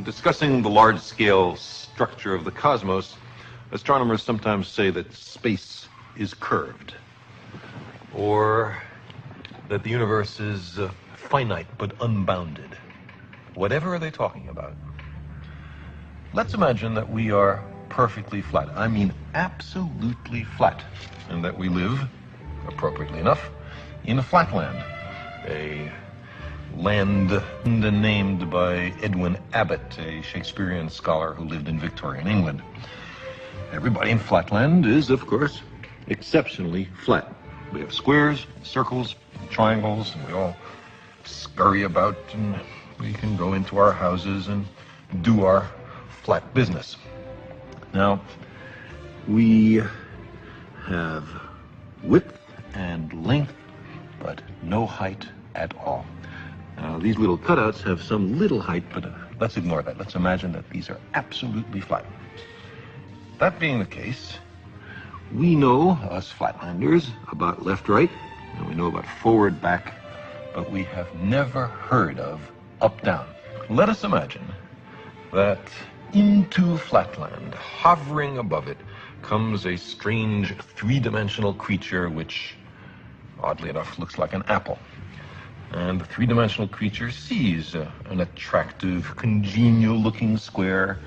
In discussing the large-scale structure of the cosmos, astronomers sometimes say that space is curved, or that the universe is finite but unbounded. Whatever are they talking about? Let's imagine that we are perfectly flat. I mean absolutely flat. And that we live, appropriately enough, in a flatland. A land named by Edwin Abbott, a Shakespearean scholar who lived in Victorian England. Everybody in flatland is, of course, exceptionally flat. We have squares, circles, triangles, and we all scurry about, and we can go into our houses and do our flat business. Now, we have width and length, but no height at all. Now, these little cutouts have some little height, but let's ignore that. Let's imagine that these are absolutely flat. That being the case, we know, us flatlanders, about left-right, and we know about forward-back, but we have never heard of up-down. Let us imagine that into flatland, hovering above it, comes a strange three-dimensional creature which, oddly enough, looks like an apple. And the three-dimensional creature sees an attractive, congenial-looking square,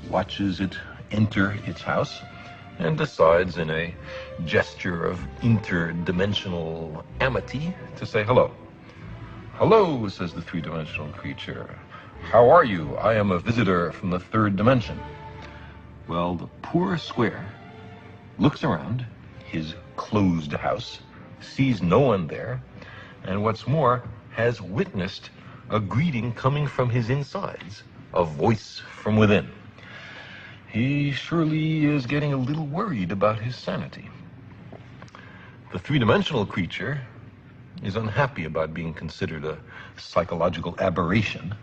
watches it enter its house, and decides in a gesture of interdimensional amity to say hello. "Hello," says the three-dimensional creature. "How are you? I am a visitor from the third dimension." Well, the poor square looks around his closed house, sees no one there, and what's more, has witnessed a greeting coming from his insides, a voice from within. He surely is getting a little worried about his sanity. The three-dimensional creature is unhappy about being considered a psychological aberration,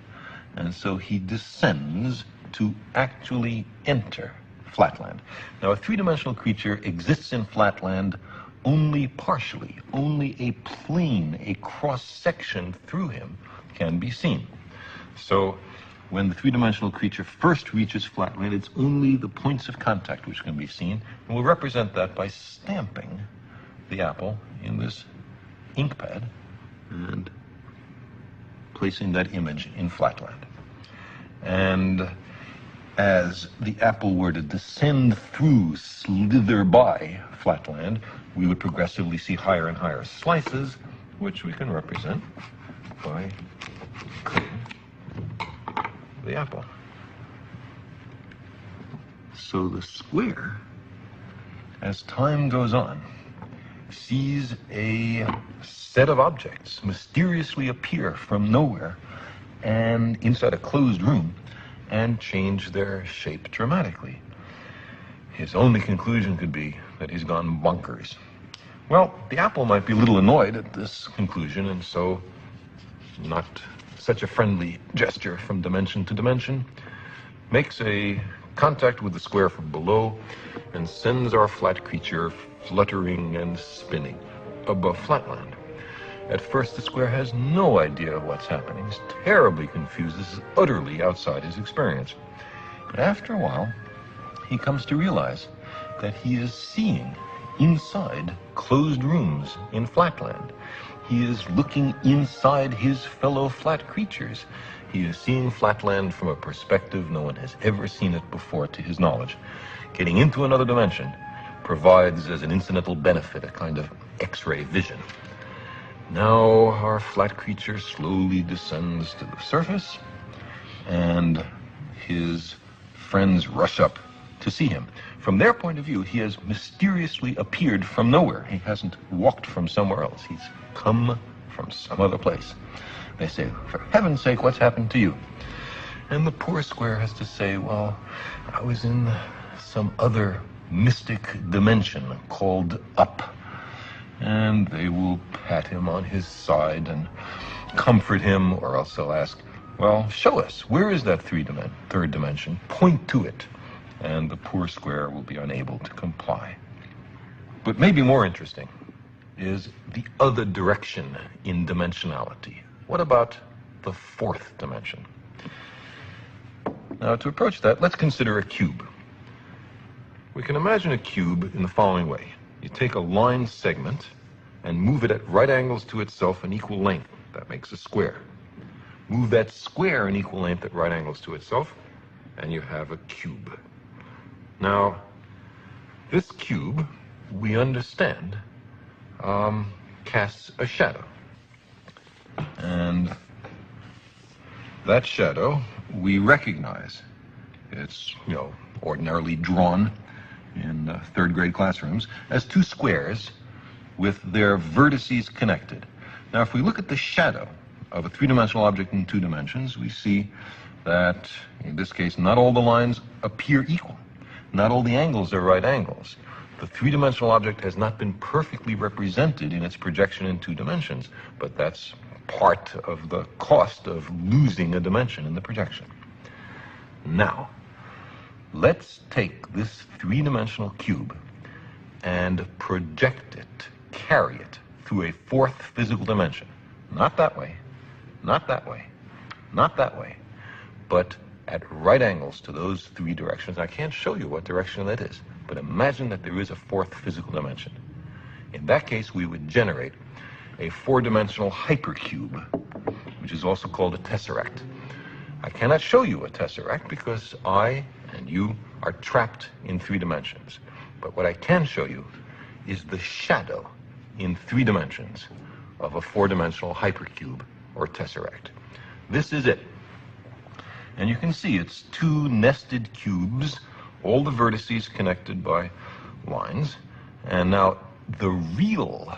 and so he descends to actually enter flatland. Now, a three-dimensional creature exists in flatland only partially. Only a plane, a cross-section through him can be seen. So when the three-dimensional creature first reaches flatland, it's only the points of contact which can be seen, and we'll represent that by stamping the apple in this ink pad and placing that image in flatland. And as the apple were to descend through, slither by flatland, we would progressively see higher and higher slices, which we can represent by cutting the apple. So the square, as time goes on, sees a set of objects mysteriously appear from nowhere and inside a closed room and change their shape dramatically. His only conclusion could be that he's gone bonkers. Well, the apple might be a little annoyed at this conclusion, and so, not such a friendly gesture from dimension to dimension, makes a contact with the square from below and sends our flat creature fluttering and spinning above flatland. At first, the square has no idea what's happening. He's terribly confused. This is utterly outside his experience. After a while, he comes to realize that he is seeing inside closed rooms in flatland. He is looking inside his fellow flat creatures. He is seeing flatland from a perspective no one has ever seen it before to his knowledge. Getting into another dimension provides as an incidental benefit a kind of X-ray vision. Now our flat creature slowly descends to the surface, and his friends rush up to see him. From their point of view, he has mysteriously appeared from nowhere. He hasn't walked from somewhere else. He's come from some other place. They say, "For heaven's sake, what's happened to you?" And the poor square has to say, "Well, I was in some other mystic dimension called up." And they will pat him on his side and comfort him, or else they'll ask, "Well, show us, where is that third dimension? Point to it." And the poor square will be unable to comply. But maybe more interesting is the other direction in dimensionality. What about the fourth dimension? Now, to approach that, let's consider a cube. We can imagine a cube in the following way. You take a line segment and move it at right angles to itself and equal length. That makes a square. Move that square in equal length at right angles to itself, and you have a cube. Now, this cube, we understand, casts a shadow. And that shadow we recognize. It's, ordinarily drawn in third grade classrooms as two squares with their vertices connected. Now, if we look at the shadow of a three-dimensional object in 2 dimensions, we see that, in this case, not all the lines appear equal. Not all the angles are right angles. The three-dimensional object has not been perfectly represented in its projection in 2 dimensions, but that's part of the cost of losing a dimension in the projection. Now, let's take this three-dimensional cube and project it, carry it through a 4th physical dimension. Not that way, not that way, not that way, but at right angles to those 3 directions. I can't show you what direction that is, but imagine that there is a 4th physical dimension. In that case, we would generate a 4-dimensional hypercube, which is also called a tesseract. I cannot show you a tesseract because I and you are trapped in 3 dimensions. But what I can show you is the shadow in 3 dimensions of a 4-dimensional hypercube or tesseract. This is it. And you can see it's 2 nested cubes, all the vertices connected by lines. And now the real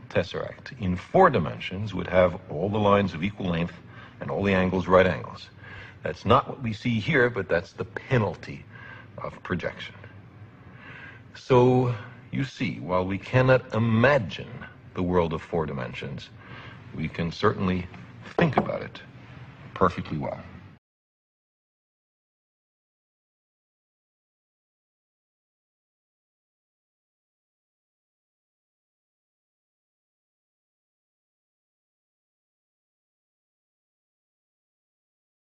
tesseract in 4 dimensions would have all the lines of equal length and all the angles right angles. That's not what we see here, but that's the penalty of projection. So you see, while we cannot imagine the world of 4 dimensions, we can certainly think about it perfectly well.